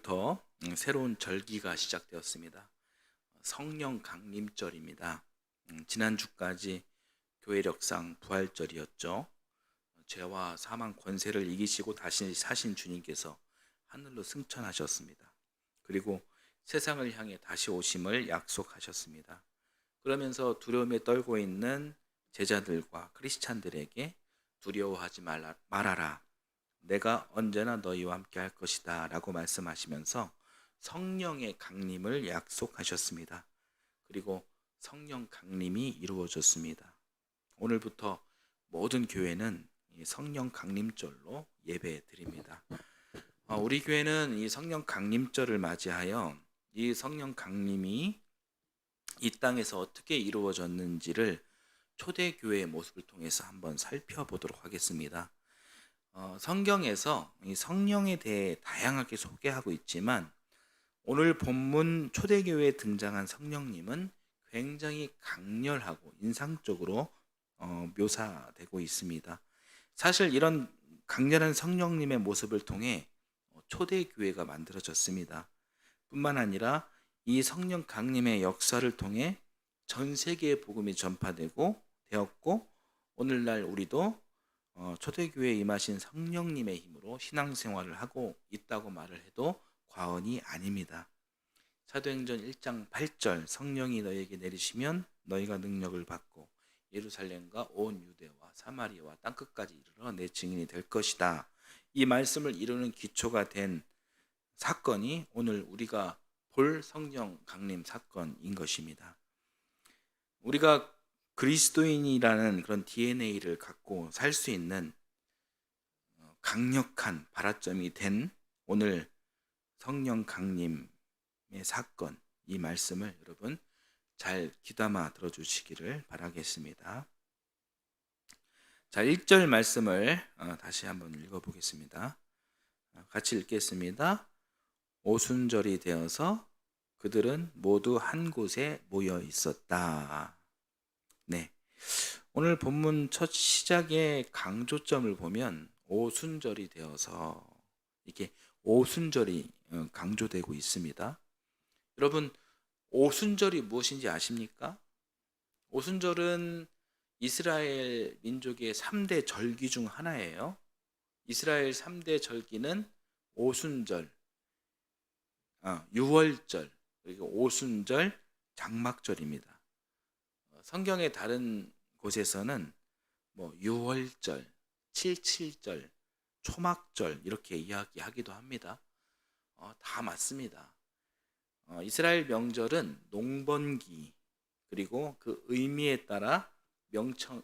오늘부터 새로운 절기가 시작되었습니다. 성령 강림절입니다. 지난주까지 교회력상 부활절이었죠. 죄와 사망 권세를 이기시고 다시 사신 주님께서 하늘로 승천하셨습니다. 그리고 세상을 향해 다시 오심을 약속하셨습니다. 그러면서 두려움에 떨고 있는 제자들과 크리스찬들에게 두려워하지 말아라. 내가 언제나 너희와 함께 할 것이다 라고 말씀하시면서 성령의 강림을 약속하셨습니다. 그리고 성령 강림이 이루어졌습니다. 오늘부터 모든 교회는 이 성령 강림절로 예배 드립니다. 우리 교회는 이 성령 강림절을 맞이하여 이 성령 강림이 이 땅에서 어떻게 이루어졌는지를 초대교회의 모습을 통해서 한번 살펴보도록 하겠습니다. 성경에서 이 성령에 대해 다양하게 소개하고 있지만 오늘 본문 초대교회에 등장한 성령님은 굉장히 강렬하고 인상적으로 묘사되고 있습니다. 사실 이런 강렬한 성령님의 모습을 통해 초대교회가 만들어졌습니다. 뿐만 아니라 이 성령 강림의 역사를 통해 전 세계에 복음이 전파되고 되었고 오늘날 우리도 초대교회에 임하신 성령님의 힘으로 신앙생활을 하고 있다고 말을 해도 과언이 아닙니다. 사도행전 1장 8절 성령이 너희에게 내리시면 너희가 능력을 받고 예루살렘과 온 유대와 사마리아와 땅끝까지 이르러 내 증인이 될 것이다. 이 말씀을 이루는 기초가 된 사건이 오늘 우리가 볼 성령 강림 사건인 것입니다. 우리가 그리스도인이라는 그런 DNA를 갖고 살 수 있는 강력한 발화점이 된 오늘 성령 강림의 사건, 이 말씀을 여러분 잘 귀담아 들어주시기를 바라겠습니다. 자, 1절 말씀을 다시 한번 읽어보겠습니다. 같이 읽겠습니다. 오순절이 되어서 그들은 모두 한 곳에 모여 있었다. 네, 오늘 본문 첫 시작의 강조점을 보면 오순절이 되어서 이렇게 오순절이 강조되고 있습니다. 여러분, 오순절이 무엇인지 아십니까? 오순절은 이스라엘 민족의 3대 절기 중 하나예요. 이스라엘 3대 절기는 오순절, 유월절, 그리고 오순절, 장막절입니다. 성경의 다른 곳에서는 유월절, 칠칠절, 초막절 이렇게 이야기하기도 합니다. 다 맞습니다. 이스라엘 명절은 농번기 그리고 그 의미에 따라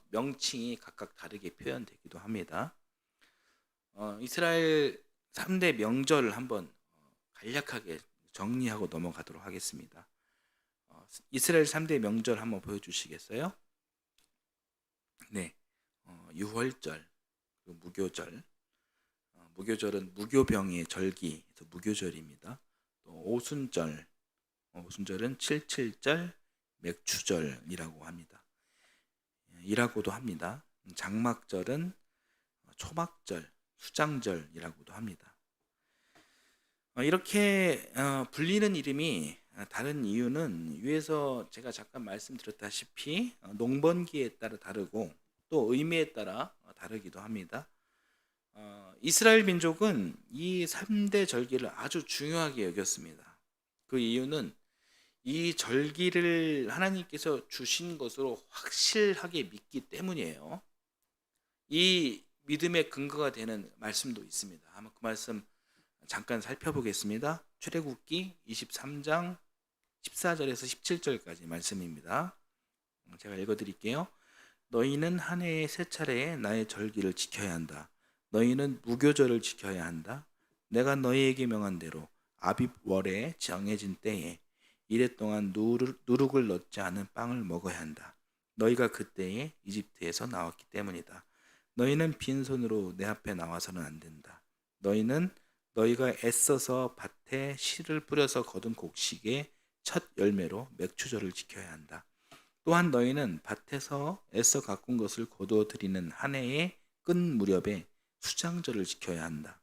명칭이 각각 다르게 표현되기도 합니다. 이스라엘 3대 명절을 한번 간략하게 정리하고 넘어가도록 하겠습니다. 이스라엘 3대 명절 한번 보여주시겠어요? 네, 유월절, 무교절. 무교절은 무교병의 절기, 무교절입니다. 또 오순절은 칠칠절, 맥추절이라고 합니다. 이라고도 합니다. 장막절은 초막절, 수장절이라고도 합니다. 이렇게 불리는 이름이 다른 이유는 위에서 제가 잠깐 말씀드렸다시피 농번기에 따라 다르고 또 의미에 따라 다르기도 합니다. 이스라엘 민족은 이 3대 절기를 아주 중요하게 여겼습니다. 그 이유는 이 절기를 하나님께서 주신 것으로 확실하게 믿기 때문이에요. 이 믿음의 근거가 되는 말씀도 있습니다. 한번 그 말씀 잠깐 살펴보겠습니다. 출애굽기 23장 14절에서 17절까지 말씀입니다. 제가 읽어드릴게요. 너희는 한 해에 3차례 나의 절기를 지켜야 한다. 너희는 무교절을 지켜야 한다. 내가 너희에게 명한 대로 아빕월에 정해진 때에 이래 동안 누룩을 넣지 않은 빵을 먹어야 한다. 너희가 그때에 이집트에서 나왔기 때문이다. 너희는 빈손으로 내 앞에 나와서는 안 된다. 너희는 너희가 애써서 밭에 씨를 뿌려서 거둔 곡식의 첫 열매로 맥추절을 지켜야 한다. 또한 너희는 밭에서 애써 가꾼 것을 거두어 드리는 한 해의 끝 무렵에 수장절을 지켜야 한다.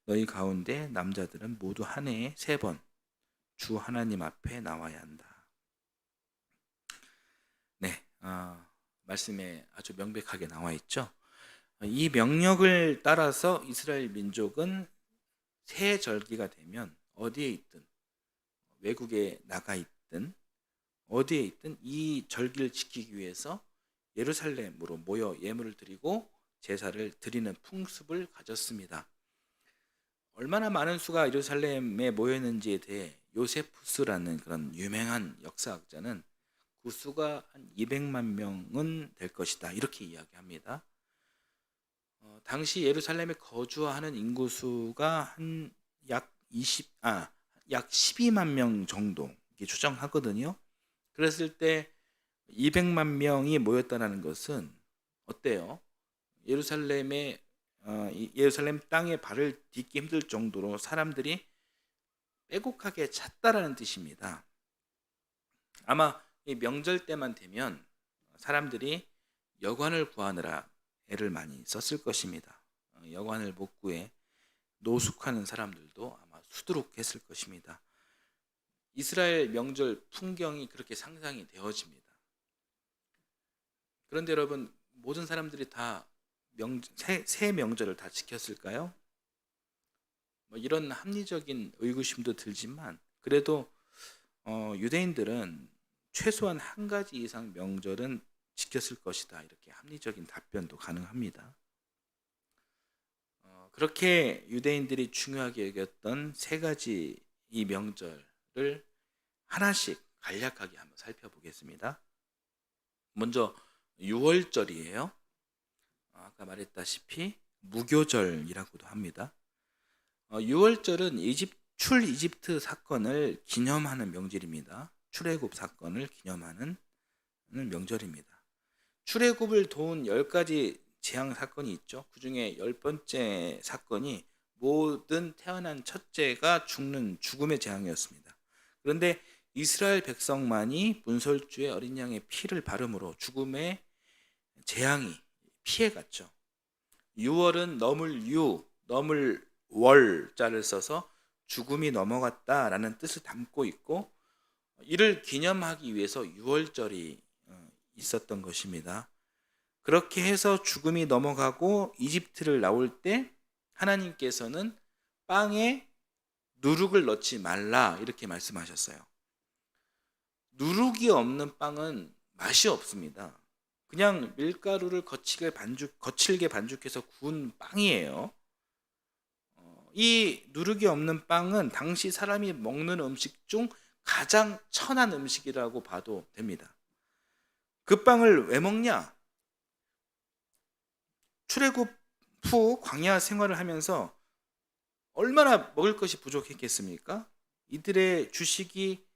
너희 가운데 남자들은 모두 한 해에 3번 주 하나님 앞에 나와야 한다. 네, 말씀에 아주 명백하게 나와 있죠. 이 명령을 따라서 이스라엘 민족은 새 절기가 되면 어디에 있든, 외국에 나가 있든 어디에 있든 이 절기를 지키기 위해서 예루살렘으로 모여 예물을 드리고 제사를 드리는 풍습을 가졌습니다. 얼마나 많은 수가 예루살렘에 모였는지에 대해 요세푸스라는 그런 유명한 역사학자는 그 수가 한 200만 명은 될 것이다, 이렇게 이야기합니다. 당시 예루살렘에 거주하는 인구수가 한 약 12만 명 정도 추정하거든요. 그랬을 때 200만 명이 모였다는 것은 어때요? 예루살렘 땅에 발을 딛기 힘들 정도로 사람들이 빼곡하게 찼다라는 뜻입니다. 아마 이 명절 때만 되면 사람들이 여관을 구하느라 애를 많이 썼을 것입니다. 여관을 못 구해 노숙하는 사람들도 아마 수두룩했을 것입니다. 이스라엘 명절 풍경이 그렇게 상상이 되어집니다. 그런데 여러분, 모든 사람들이 다 새 명절을 다 지켰을까요? 이런 합리적인 의구심도 들지만 그래도 유대인들은 최소한 한 가지 이상 명절은 지켰을 것이다, 이렇게 합리적인 답변도 가능합니다. 그렇게 유대인들이 중요하게 여겼던 3가지 이 명절을 하나씩 간략하게 한번 살펴보겠습니다. 먼저 6월절이에요. 아까 말했다시피 무교절이라고도 합니다. 6월절은 출 이집트 사건을 기념하는 명절입니다. 출애굽 사건을 기념하는 명절입니다. 출애굽을 도운 10가지 재앙 사건이 있죠. 그 중에 10번째 사건이 모든 태어난 첫째가 죽음의 재앙이었습니다. 그런데 이스라엘 백성만이 문설주에 어린 양의 피를 바름으로 죽음의 재앙이 피해갔죠. 6월은 넘을 월자를 써서 죽음이 넘어갔다라는 뜻을 담고 있고, 이를 기념하기 위해서 6월절이 있었던 것입니다. 그렇게 해서 죽음이 넘어가고 이집트를 나올 때 하나님께서는 빵에 누룩을 넣지 말라, 이렇게 말씀하셨어요. 누룩이 없는 빵은 맛이 없습니다. 그냥 밀가루를 거칠게 반죽해서 구운 빵이에요. 이 누룩이 없는 빵은 당시 사람이 먹는 음식 중 가장 천한 음식이라고 봐도 됩니다. 그 빵을 왜 먹냐? 출애굽 후 광야 생활을 하면서 얼마나 먹을 것이 부족했겠습니까? 이들의 주식이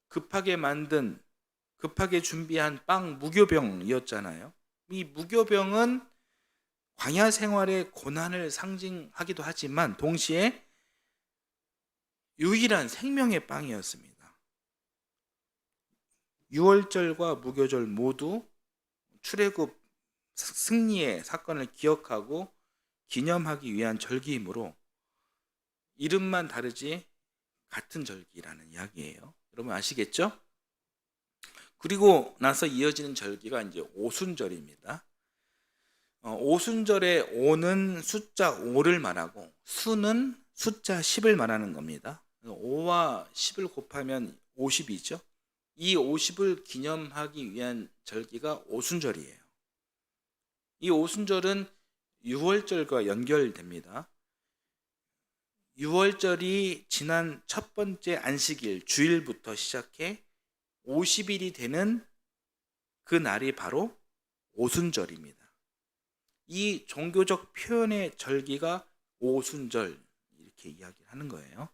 급하게 준비한 빵 무교병이었잖아요. 이 무교병은 광야 생활의 고난을 상징하기도 하지만 동시에 유일한 생명의 빵이었습니다. 6월절과 무교절 모두 출애굽 승리의 사건을 기억하고 기념하기 위한 절기이므로 이름만 다르지 같은 절기라는 이야기예요. 여러분 아시겠죠? 그리고 나서 이어지는 절기가 이제 오순절입니다. 오순절의 오는 숫자 5를 말하고 수는 숫자 10을 말하는 겁니다. 5와 10을 곱하면 50이죠. 이 50을 기념하기 위한 절기가 오순절이에요. 이 오순절은 6월절과 연결됩니다. 6월절이 지난 첫 번째 안식일 주일부터 시작해 50일이 되는 그 날이 바로 오순절입니다. 이 종교적 표현의 절기가 오순절, 이렇게 이야기를 하는 거예요.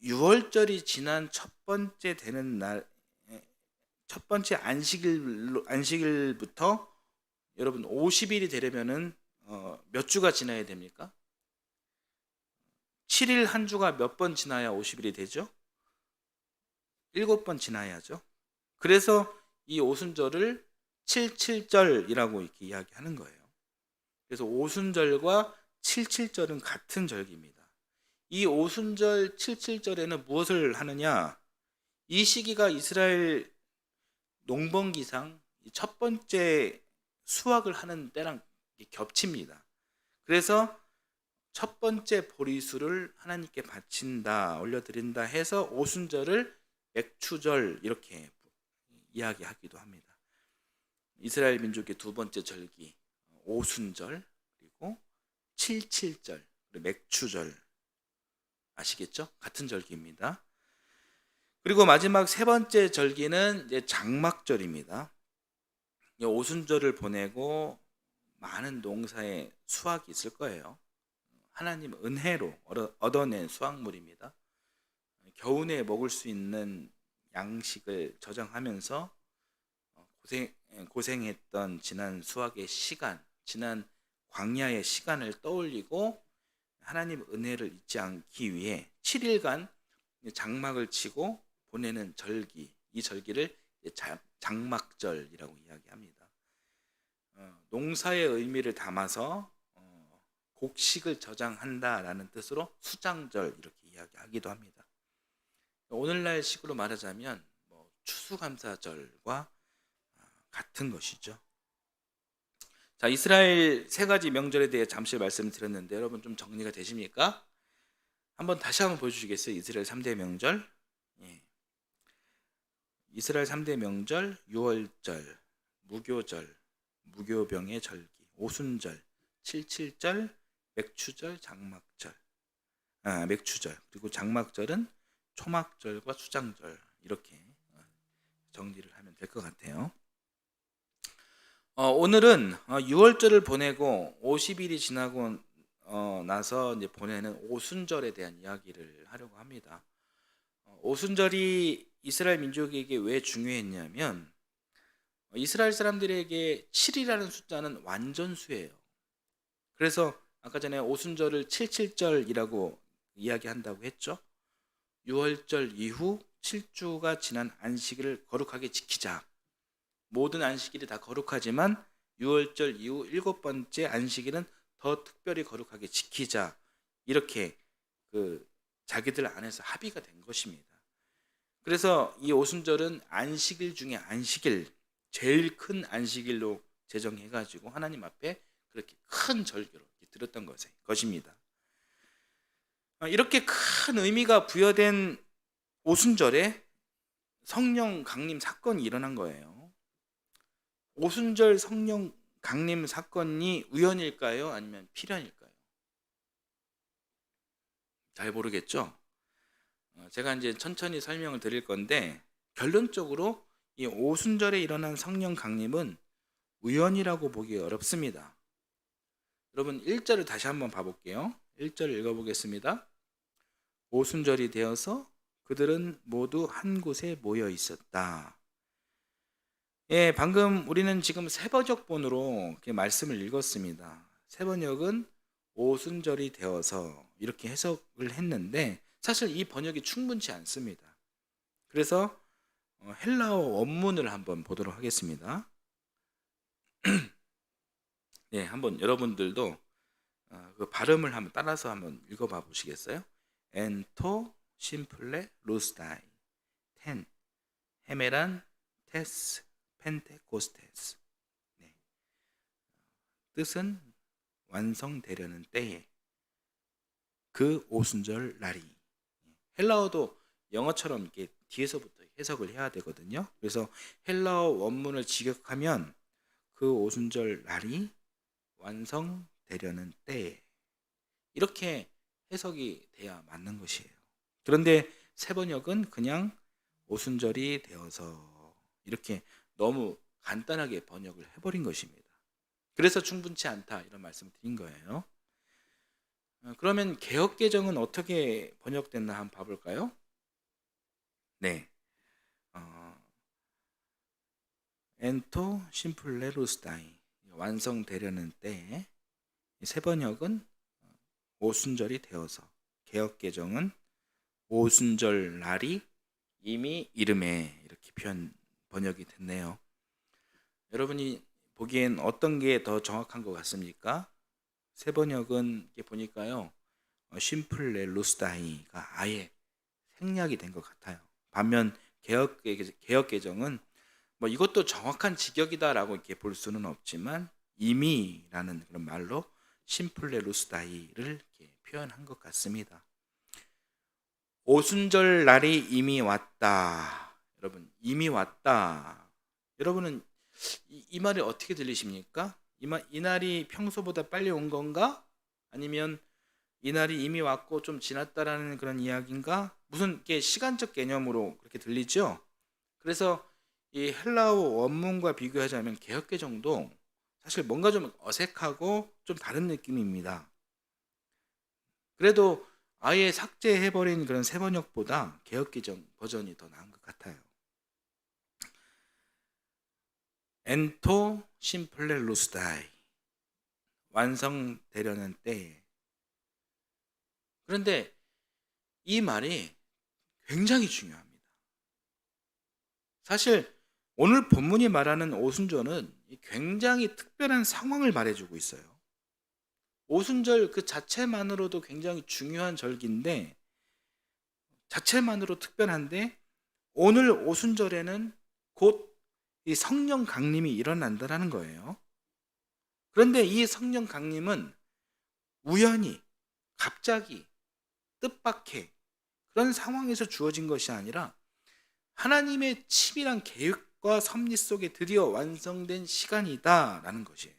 6월절이 지난 첫 번째 되는 날, 첫 번째 안식일부터 여러분 50일이 되려면은 몇 주가 지나야 됩니까? 7일 한 주가 몇 번 지나야 50일이 되죠? 7번 지나야죠. 그래서 이 오순절을 77절이라고 이렇게 이야기하는 거예요. 그래서 오순절과 칠칠절은 같은 절기입니다. 이 오순절 칠칠절에는 무엇을 하느냐? 이 시기가 이스라엘 농번기상 첫 번째 수확을 하는 때랑 겹칩니다. 그래서 첫 번째 보리수를 하나님께 바친다, 올려드린다 해서 오순절을 맥추절 이렇게 이야기하기도 합니다. 이스라엘 민족의 두 번째 절기 오순절, 그리고 칠칠절, 그리고 맥추절, 아시겠죠? 같은 절기입니다. 그리고 마지막 세 번째 절기는 이제 장막절입니다. 오순절을 보내고 많은 농사의 수확이 있을 거예요. 하나님 은혜로 얻어낸 수확물입니다. 겨우내 먹을 수 있는 양식을 저장하면서 고생했던 지난 수확의 시간, 지난 광야의 시간을 떠올리고 하나님 은혜를 잊지 않기 위해 7일간 장막을 치고 보내는 절기, 이 절기를 장막절이라고 이야기합니다. 농사의 의미를 담아서 곡식을 저장한다라는 뜻으로 수장절 이렇게 이야기하기도 합니다. 오늘날 식으로 말하자면 추수감사절과 같은 것이죠. 자, 이스라엘 세 가지 명절에 대해 잠시 말씀드렸는데 여러분 좀 정리가 되십니까? 다시 한번 보여주시겠어요? 이스라엘 3대 명절. 이스라엘 3대 명절, 유월절, 무교절, 무교병의 절기, 오순절, 칠칠절, 맥추절, 장막절. 맥추절. 그리고 장막절은 초막절과 수장절 이렇게 정리를 하면 될 것 같아요. 오늘은 유월절을 보내고 50일이 지나고 나서 이제 보내는 오순절에 대한 이야기를 하려고 합니다. 오순절이 이스라엘 민족에게 왜 중요했냐면 이스라엘 사람들에게 7이라는 숫자는 완전수예요. 그래서 아까 전에 오순절을 칠칠절이라고 이야기한다고 했죠. 유월절 이후 7주가 지난 안식일을 거룩하게 지키자. 모든 안식일이 다 거룩하지만 유월절 이후 7번째 안식일은 더 특별히 거룩하게 지키자. 이렇게 자기들 안에서 합의가 된 것입니다. 그래서 이 오순절은 안식일 중에 안식일, 제일 큰 안식일로 제정해가지고 하나님 앞에 그렇게 큰 절기로 드렸던 것입니다. 이렇게 큰 의미가 부여된 오순절에 성령 강림 사건이 일어난 거예요. 오순절 성령 강림 사건이 우연일까요? 아니면 필연일까요? 잘 모르겠죠? 제가 이제 천천히 설명을 드릴 건데 결론적으로 이 오순절에 일어난 성령 강림은 우연이라고 보기 어렵습니다. 여러분 1절을 다시 한번 봐볼게요. 1절 읽어보겠습니다. 오순절이 되어서 그들은 모두 한 곳에 모여 있었다. 방금 우리는 지금 세번역본으로 말씀을 읽었습니다. 세번역은 오순절이 되어서 이렇게 해석을 했는데 사실 이 번역이 충분치 않습니다. 그래서 헬라어 원문을 한번 보도록 하겠습니다. 네, 한번 여러분들도 그 발음을 한번 따라서 한번 읽어봐 보시겠어요? 엔토 심플레 루스다이 텐 헤메란 테스 펜테코스테스. 네. 뜻은 완성되려는 때에 그 오순절 날이. 헬라어도 영어처럼 이렇게 뒤에서부터 해석을 해야 되거든요. 그래서 헬라어 원문을 직역하면 그 오순절 날이 완성되려는 때에 이렇게 해석이 돼야 맞는 것이에요. 그런데 세번역은 그냥 오순절이 되어서 이렇게 너무 간단하게 번역을 해버린 것입니다. 그래서 충분치 않다 이런 말씀을 드린 거예요. 그러면 개역개정은 어떻게 번역됐나 한번 봐볼까요? 네, 엔토 심플레 루스다이 완성되려는 때에 세번역은 오순절이 되어서, 개역개정은 오순절 날이 이미 이름에 이렇게 번역이 됐네요. 여러분이 보기엔 어떤 게 더 정확한 것 같습니까? 새 번역은 이렇게 보니까요, 심플레 루스다이가 아예 생략이 된 것 같아요. 반면 개혁 개정은 뭐 이것도 정확한 직역이다라고 이렇게 볼 수는 없지만 이미라는 그런 말로 심플레 루스다이를 이렇게 표현한 것 같습니다. 오순절 날이 이미 왔다. 여러분, 이미 왔다. 여러분은 이 말이 어떻게 들리십니까? 이 날이 평소보다 빨리 온 건가? 아니면 이 날이 이미 왔고 좀 지났다라는 그런 이야기인가? 무슨 이렇게 시간적 개념으로 그렇게 들리죠? 그래서 이 헬라어 원문과 비교하자면 개역개정도 사실 뭔가 좀 어색하고 좀 다른 느낌입니다. 그래도 아예 삭제해버린 그런 새 번역보다 개역개정 버전이 더 나은 것 같아요. 엔토 심플레 루스다이, 완성되려는 때에. 그런데 이 말이 굉장히 중요합니다. 사실 오늘 본문이 말하는 오순절은 굉장히 특별한 상황을 말해주고 있어요. 오순절 그 자체만으로도 굉장히 중요한 절기인데, 자체만으로 특별한데 오늘 오순절에는 곧 이 성령 강림이 일어난다는 거예요. 그런데 이 성령 강림은 우연히, 갑자기, 뜻밖의 그런 상황에서 주어진 것이 아니라 하나님의 치밀한 계획과 섭리 속에 드디어 완성된 시간이다라는 것이에요.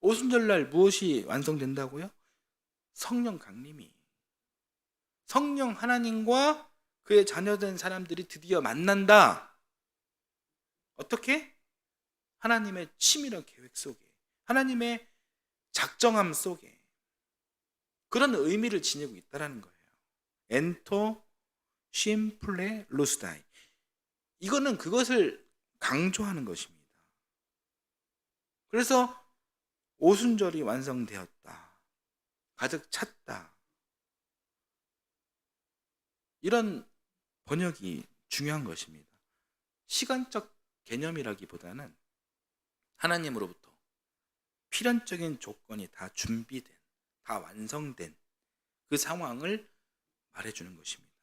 오순절날 무엇이 완성된다고요? 성령 강림이. 성령 하나님과 그의 자녀된 사람들이 드디어 만난다. 어떻게? 하나님의 치밀한 계획 속에, 하나님의 작정함 속에 그런 의미를 지니고 있다는 거예요. 엔토 심플레 루스다이. 이거는 그것을 강조하는 것입니다. 그래서 오순절이 완성되었다, 가득 찼다, 이런 번역이 중요한 것입니다. 시간적 개념이라기보다는 하나님으로부터 필연적인 조건이 다 준비된, 다 완성된 그 상황을 말해주는 것입니다.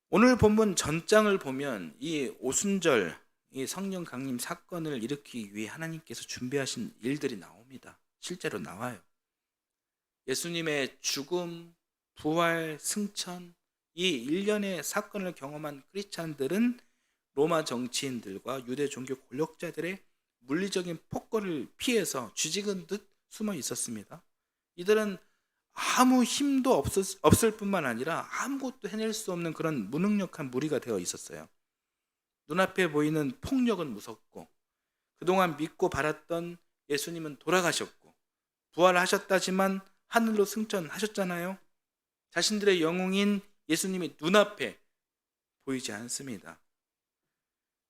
오늘 본문 전장을 보면 이 오순절, 이 성령 강림 사건을 일으키기 위해 하나님께서 준비하신 일들이 나옵니다. 실제로 나와요. 예수님의 죽음, 부활, 승천, 이 일련의 사건을 경험한 크리스찬들은 로마 정치인들과 유대 종교 권력자들의 물리적인 폭거를 피해서 쥐지근 듯 숨어 있었습니다. 이들은 아무 힘도 없을 뿐만 아니라 아무것도 해낼 수 없는 그런 무능력한 무리가 되어 있었어요. 눈앞에 보이는 폭력은 무섭고, 그동안 믿고 바랐던 예수님은 돌아가셨고, 부활하셨다지만 하늘로 승천하셨잖아요. 자신들의 영웅인 예수님이 눈앞에 보이지 않습니다.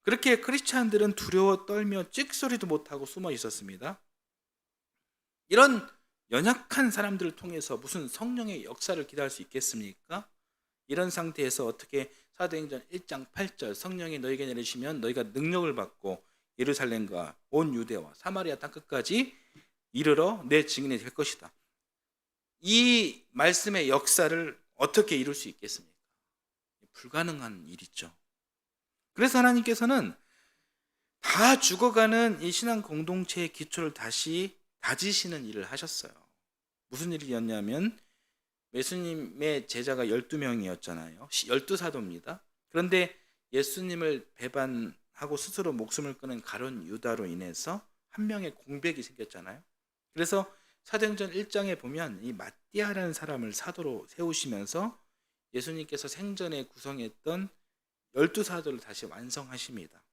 그렇게 크리스찬들은 두려워 떨며 찍소리도 못하고 숨어 있었습니다. 이런 연약한 사람들을 통해서 무슨 성령의 역사를 기대할 수 있겠습니까? 이런 상태에서 어떻게 사도행전 1장 8절 성령이 너에게 내리시면 너희가 능력을 받고 예루살렘과 온 유대와 사마리아 땅끝까지 이르러 내 증인이 될 것이다. 이 말씀의 역사를 어떻게 이룰 수 있겠습니까? 불가능한 일이죠. 그래서 하나님께서는 다 죽어가는 이 신앙 공동체의 기초를 다시 다지시는 일을 하셨어요. 무슨 일이었냐면 예수님의 제자가 12명이었잖아요. 12사도입니다. 그런데 예수님을 배반하고 스스로 목숨을 끊은 가룟 유다로 인해서 한 명의 공백이 생겼잖아요. 그래서 사도행전 1장에 보면 이 마띠아라는 사람을 사도로 세우시면서 예수님께서 생전에 구성했던 12사도를 다시 완성하십니다.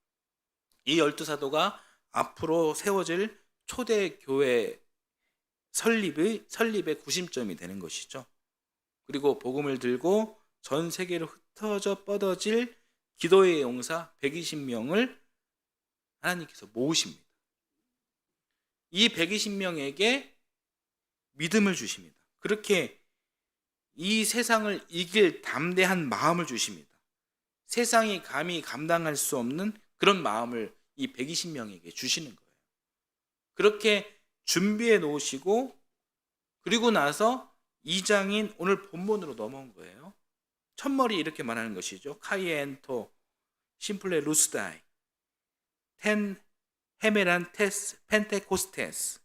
이 12사도가 앞으로 세워질 초대교회 설립의 구심점이 되는 것이죠. 그리고 복음을 들고 전 세계로 흩어져 뻗어질 기도의 용사 120명을 하나님께서 모으십니다. 이 120명에게 믿음을 주십니다. 그렇게 이 세상을 이길 담대한 마음을 주십니다. 세상이 감히 감당할 수 없는 그런 마음을 이 120명에게 주시는 거예요. 그렇게 준비해 놓으시고 그리고 나서 2장인 오늘 본문으로 넘어온 거예요. 첫머리 이렇게 말하는 것이죠. 카이엔토 심플레 루스다이 텐 헤메란 테스 펜테코스테스.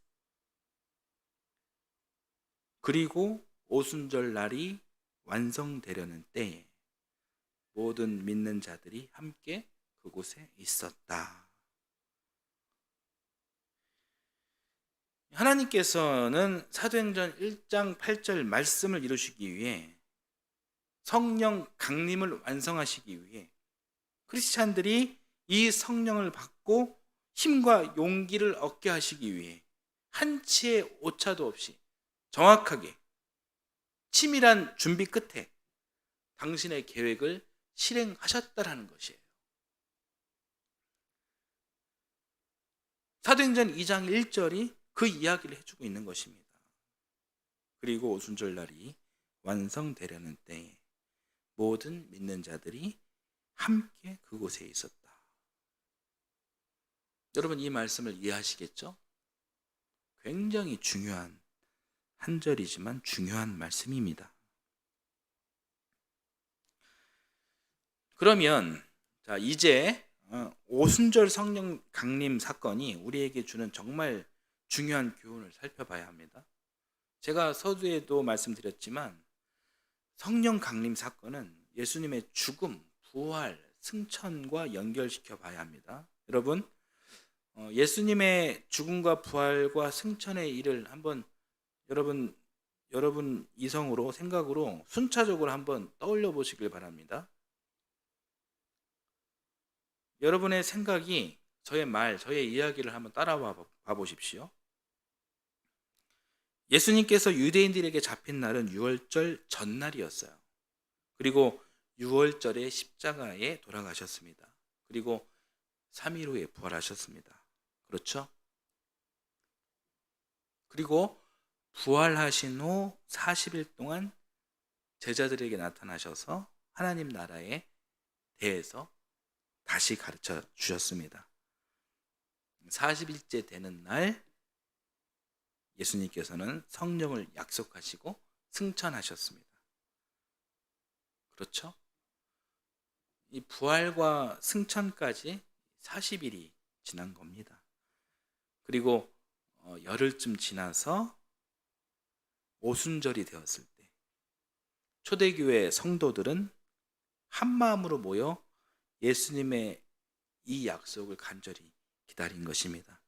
그리고 오순절 날이 완성되려는 때에 모든 믿는 자들이 함께 그곳에 있었다. 하나님께서는 사도행전 1장 8절 말씀을 이루시기 위해 성령 강림을 완성하시기 위해 크리스찬들이 이 성령을 받고 힘과 용기를 얻게 하시기 위해 한치의 오차도 없이 정확하게 치밀한 준비 끝에 당신의 계획을 실행하셨다라는 것이에요. 사도행전 2장 1절이 그 이야기를 해주고 있는 것입니다. 그리고 오순절 날이 완성되려는 때에 모든 믿는 자들이 함께 그곳에 있었다. 여러분 이 말씀을 이해하시겠죠? 굉장히 중요한 한 절이지만 중요한 말씀입니다. 그러면 자 이제 오순절 성령 강림 사건이 우리에게 주는 정말 중요한 교훈을 살펴봐야 합니다. 제가 서두에도 말씀드렸지만 성령 강림 사건은 예수님의 죽음, 부활, 승천과 연결시켜 봐야 합니다. 여러분 예수님의 죽음과 부활과 승천의 일을 한번 여러분 이성으로 생각으로 순차적으로 한번 떠올려 보시길 바랍니다. 여러분의 생각이 저의 이야기를 한번 따라와 보십시오. 예수님께서 유대인들에게 잡힌 날은 유월절 전날이었어요. 그리고 유월절에 십자가에 돌아가셨습니다. 그리고 3일 후에 부활하셨습니다. 그렇죠? 그리고 부활하신 후 40일 동안 제자들에게 나타나셔서 하나님 나라에 대해서 다시 가르쳐 주셨습니다. 40일째 되는 날 예수님께서는 성령을 약속하시고 승천하셨습니다. 그렇죠? 이 부활과 승천까지 40일이 지난 겁니다. 그리고 열흘쯤 지나서 오순절이 되었을 때 초대교회 성도들은 한 마음으로 모여 예수님의 이 약속을 간절히 기다린 것입니다.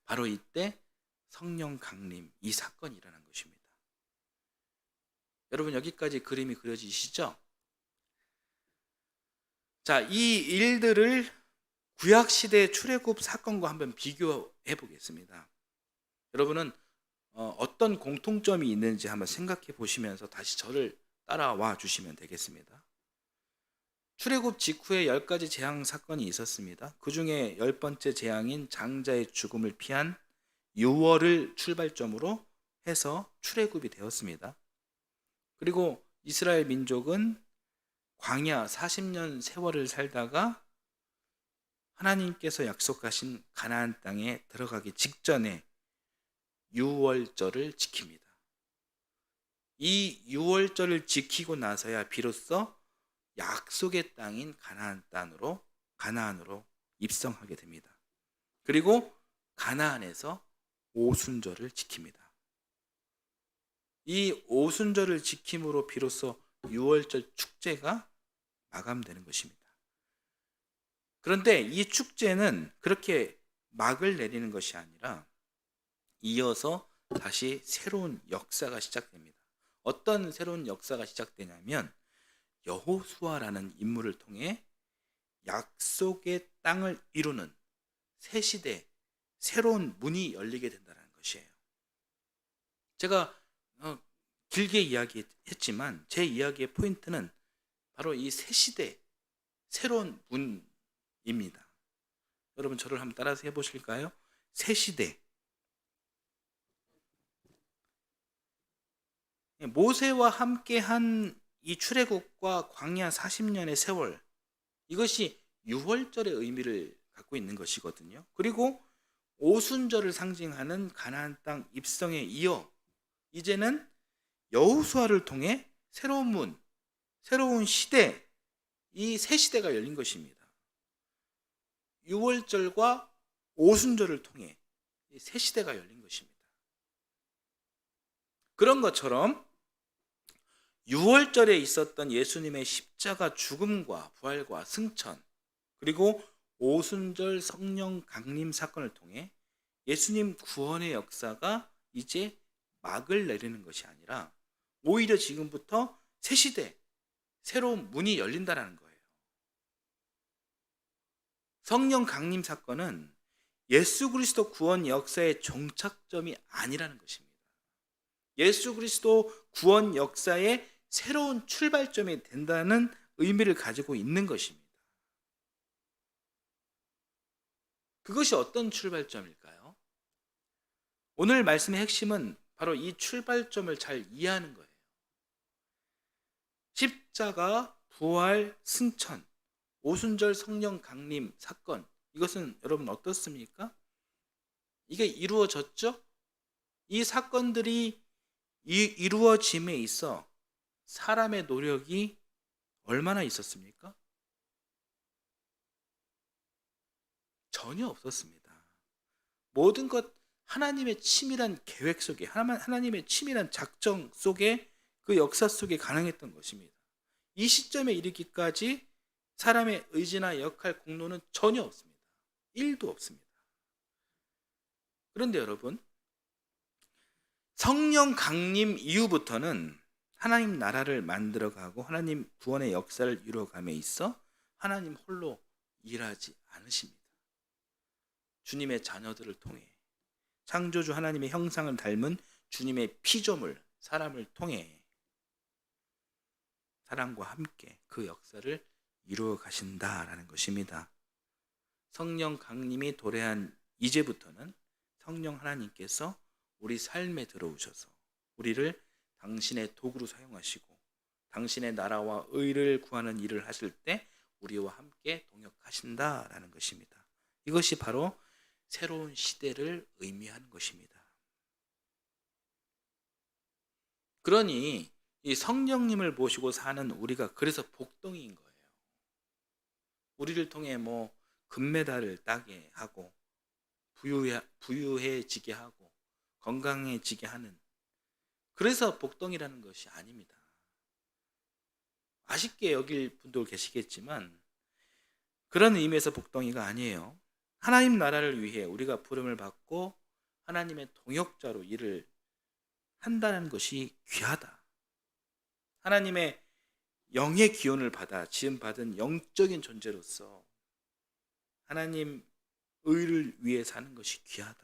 바로 이때 성령 강림 이 사건이 일어난 것입니다. 여러분 여기까지 그림이 그려지시죠? 자, 이 일들을 구약시대 출애굽 사건과 한번 비교해 보겠습니다. 여러분은 어떤 공통점이 있는지 한번 생각해 보시면서 다시 저를 따라와 주시면 되겠습니다. 출애굽 직후에 10가지 재앙 사건이 있었습니다. 그 중에 10번째 재앙인 장자의 죽음을 피한 6월을 출발점으로 해서 출애굽이 되었습니다. 그리고 이스라엘 민족은 광야 40년 세월을 살다가 하나님께서 약속하신 가나안 땅에 들어가기 직전에 유월절을 지킵니다. 이 유월절을 지키고 나서야 비로소 약속의 땅인 가나안으로 입성하게 됩니다. 그리고 가나안에서 오순절을 지킵니다. 이 오순절을 지킴으로 비로소 유월절 축제가 마감되는 것입니다. 그런데 이 축제는 그렇게 막을 내리는 것이 아니라 이어서 다시 새로운 역사가 시작됩니다. 어떤 새로운 역사가 시작되냐면 여호수아라는 인물을 통해 약속의 땅을 이루는 새 시대, 새로운 문이 열리게 된다는 것이에요. 제가 길게 이야기했지만 제 이야기의 포인트는 바로 이 새 시대, 새로운 문입니다. 여러분 저를 한번 따라서 해보실까요? 새 시대. 모세와 함께한 이 출애굽과 광야 40년의 세월, 이것이 유월절의 의미를 갖고 있는 것이거든요. 그리고 오순절을 상징하는 가나안 땅 입성에 이어 이제는 여호수아를 통해 새로운 문, 새로운 시대, 이 새 시대가 열린 것입니다. 유월절과 오순절을 통해 이 새 시대가 열린 것입니다. 그런 것처럼 유월절에 있었던 예수님의 십자가 죽음과 부활과 승천, 그리고 오순절 성령 강림 사건을 통해 예수님 구원의 역사가 이제 막을 내리는 것이 아니라 오히려 지금부터 새 시대, 새로운 문이 열린다는 거예요. 성령 강림 사건은 예수 그리스도 구원 역사의 종착점이 아니라는 것입니다. 예수 그리스도 구원 역사의 새로운 출발점이 된다는 의미를 가지고 있는 것입니다. 그것이 어떤 출발점일까요? 오늘 말씀의 핵심은 바로 이 출발점을 잘 이해하는 거예요. 십자가, 부활, 승천, 오순절 성령 강림 사건, 이것은 여러분 어떻습니까? 이게 이루어졌죠? 이 사건들이 이루어짐에 있어 사람의 노력이 얼마나 있었습니까? 전혀 없었습니다. 모든 것 하나님의 치밀한 계획 속에, 하나님의 치밀한 작정 속에, 그 역사 속에 가능했던 것입니다. 이 시점에 이르기까지 사람의 의지나 역할, 공로는 전혀 없습니다. 1도 없습니다. 그런데 여러분, 성령 강림 이후부터는 하나님 나라를 만들어가고 하나님 구원의 역사를 이루어감에 있어 하나님 홀로 일하지 않으십니다. 주님의 자녀들을 통해, 창조주 하나님의 형상을 닮은 주님의 피조물 사람을 통해 사랑과 함께 그 역사를 이루어 가신다라는 것입니다. 성령 강림이 도래한 이제부터는 성령 하나님께서 우리 삶에 들어오셔서 우리를 당신의 도구로 사용하시고 당신의 나라와 의를 구하는 일을 하실 때 우리와 함께 동역하신다라는 것입니다. 이것이 바로 새로운 시대를 의미하는 것입니다. 그러니 이 성령님을 모시고 사는 우리가 그래서 복덩이인 거예요. 우리를 통해 금메달을 따게 하고 부유해지게 하고 건강해지게 하는, 그래서 복덩이라는 것이 아닙니다. 아쉽게 여길 분도 계시겠지만 그런 의미에서 복덩이가 아니에요. 하나님 나라를 위해 우리가 부름을 받고 하나님의 동역자로 일을 한다는 것이 귀하다. 하나님의 영의 기원을 받아 지음받은 영적인 존재로서 하나님 의를 위해 사는 것이 귀하다.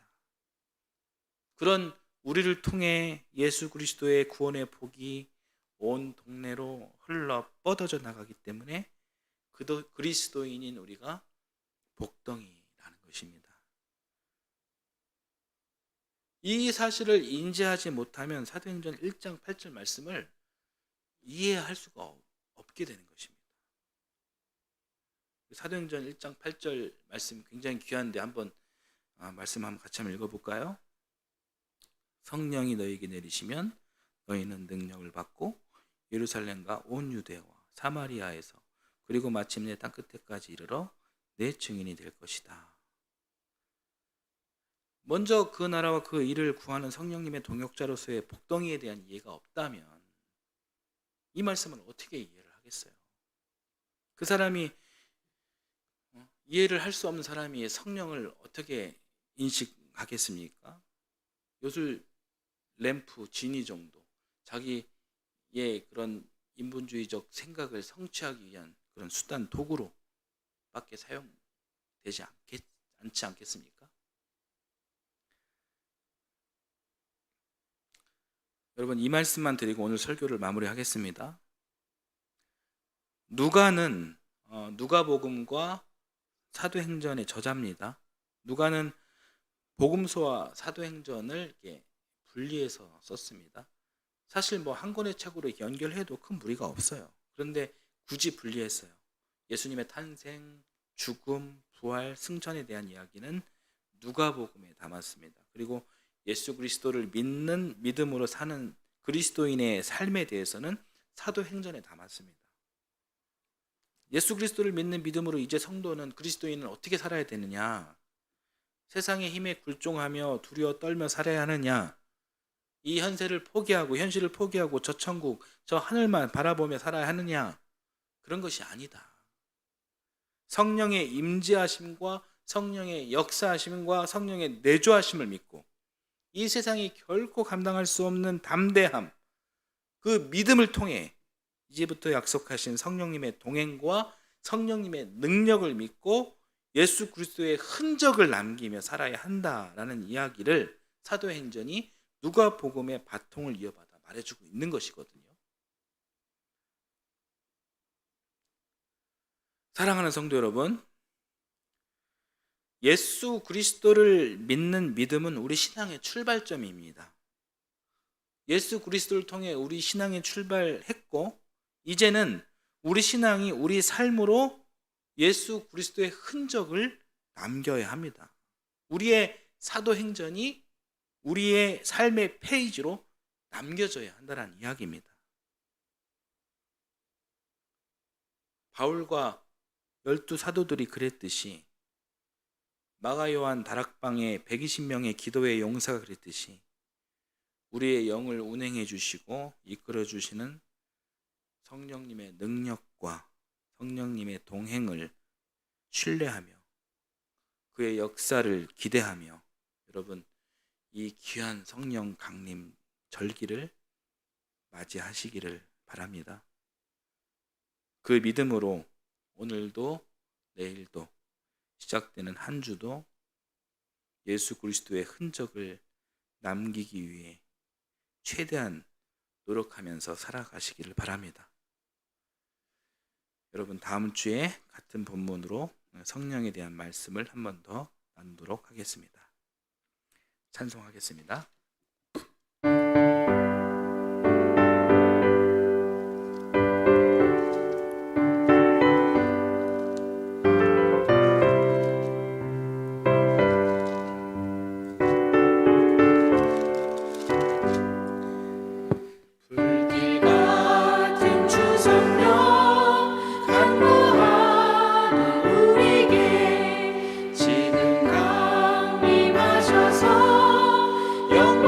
그런 우리를 통해 예수 그리스도의 구원의 복이 온 동네로 흘러 뻗어져 나가기 때문에 그리스도인인 우리가 복덩이라는 것입니다. 이 사실을 인지하지 못하면 사도행전 1장 8절 말씀을 이해할 수가 없게 되는 것입니다. 사도행전 1장 8절 말씀 굉장히 귀한데 말씀 한번 같이 한번 읽어볼까요? 성령이 너희에게 내리시면 너희는 능력을 받고 예루살렘과 온 유대와 사마리아에서 그리고 마침내 땅끝에까지 이르러 내 증인이 될 것이다. 먼저 그 나라와 그 일을 구하는 성령님의 동역자로서의 복덩이에 대한 이해가 없다면 이 말씀을 어떻게 이해를 하겠어요? 그 사람이 이해를 할 수 없는 사람이 성령을 어떻게 인식하겠습니까? 요술 램프 지니 정도 자기의 그런 인본주의적 생각을 성취하기 위한 그런 수단 도구로 밖에 사용되지 않지 않겠습니까? 여러분, 이 말씀만 드리고 오늘 설교를 마무리하겠습니다. 누가는 누가복음과 사도행전의 저자입니다. 누가는 복음서와 사도행전을 이렇게 분리해서 썼습니다. 사실 한 권의 책으로 연결해도 큰 무리가 없어요. 그런데 굳이 분리했어요. 예수님의 탄생, 죽음, 부활, 승천에 대한 이야기는 누가복음에 담았습니다. 그리고 예수 그리스도를 믿는 믿음으로 사는 그리스도인의 삶에 대해서는 사도행전에 담았습니다. 예수 그리스도를 믿는 믿음으로 이제 성도는 그리스도인은 어떻게 살아야 되느냐? 세상의 힘에 굴종하며 두려워 떨며 살아야 하느냐? 이 현실을 포기하고 저 천국, 저 하늘만 바라보며 살아야 하느냐? 그런 것이 아니다. 성령의 임재하심과 성령의 역사하심과 성령의 내주하심을 믿고 이 세상이 결코 감당할 수 없는 담대함, 그 믿음을 통해 이제부터 약속하신 성령님의 동행과 성령님의 능력을 믿고 예수 그리스도의 흔적을 남기며 살아야 한다라는 이야기를 사도행전이 누가복음의 바통을 이어받아 말해주고 있는 것이거든요. 사랑하는 성도 여러분, 예수 그리스도를 믿는 믿음은 우리 신앙의 출발점입니다. 예수 그리스도를 통해 우리 신앙이 출발했고 이제는 우리 신앙이 우리 삶으로 예수 그리스도의 흔적을 남겨야 합니다. 우리의 사도행전이 우리의 삶의 페이지로 남겨져야 한다는 이야기입니다. 바울과 12사도들이 그랬듯이 마가요한 다락방의 120명의 기도의 용사가 그랬듯이 우리의 영을 운행해 주시고 이끌어 주시는 성령님의 능력과 성령님의 동행을 신뢰하며 그의 역사를 기대하며 여러분 이 귀한 성령 강림 절기를 맞이하시기를 바랍니다. 그 믿음으로 오늘도 내일도 시작되는 한 주도 예수 그리스도의 흔적을 남기기 위해 최대한 노력하면서 살아가시기를 바랍니다. 여러분 다음 주에 같은 본문으로 성령에 대한 말씀을 한 번 더 나누도록 하겠습니다. 찬송하겠습니다. 영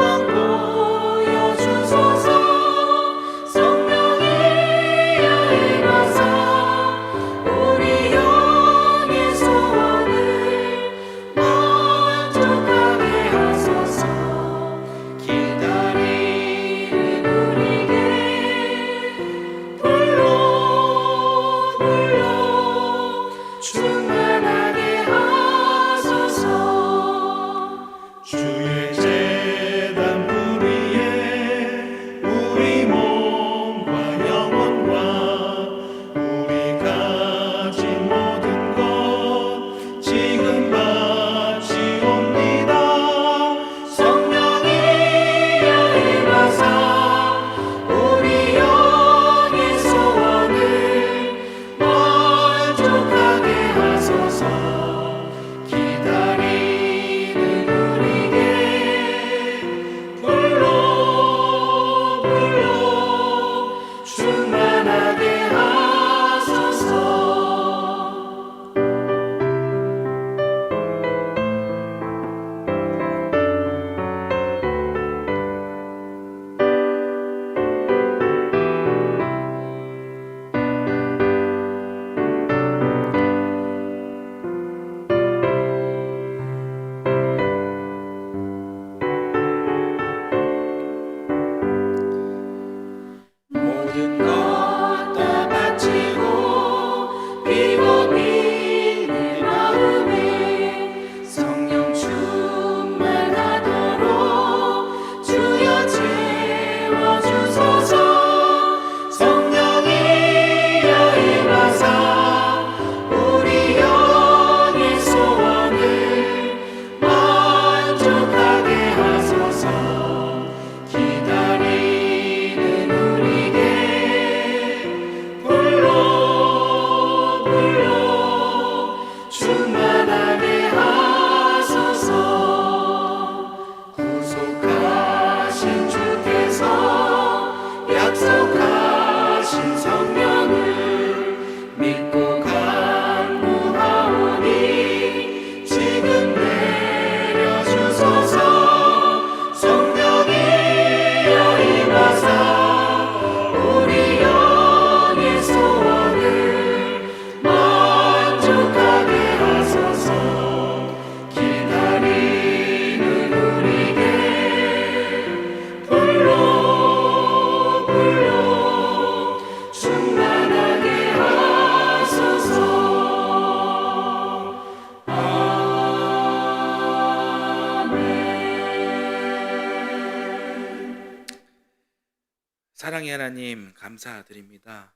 사랑의 하나님, 감사드립니다.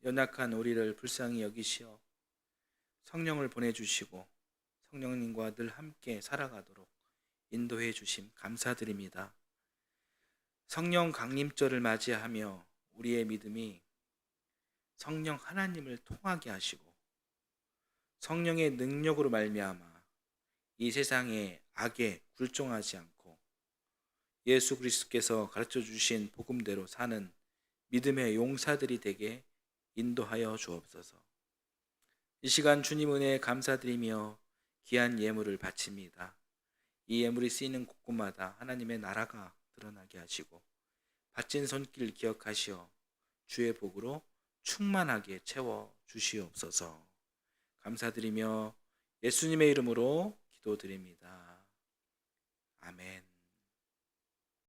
연약한 우리를 불쌍히 여기시어 성령을 보내주시고 성령님과 늘 함께 살아가도록 인도해 주심 감사드립니다. 성령 강림절을 맞이하며 우리의 믿음이 성령 하나님을 통하게 하시고 성령의 능력으로 말미암아 이 세상의 악에 굴종하지 않고 예수 그리스도께서 가르쳐 주신 복음대로 사는 믿음의 용사들이 되게 인도하여 주옵소서. 이 시간 주님 은혜에 감사드리며 귀한 예물을 바칩니다. 이 예물이 쓰이는 곳곳마다 하나님의 나라가 드러나게 하시고 바친 손길 기억하시어 주의 복으로 충만하게 채워 주시옵소서. 감사드리며 예수님의 이름으로 기도드립니다. 아멘.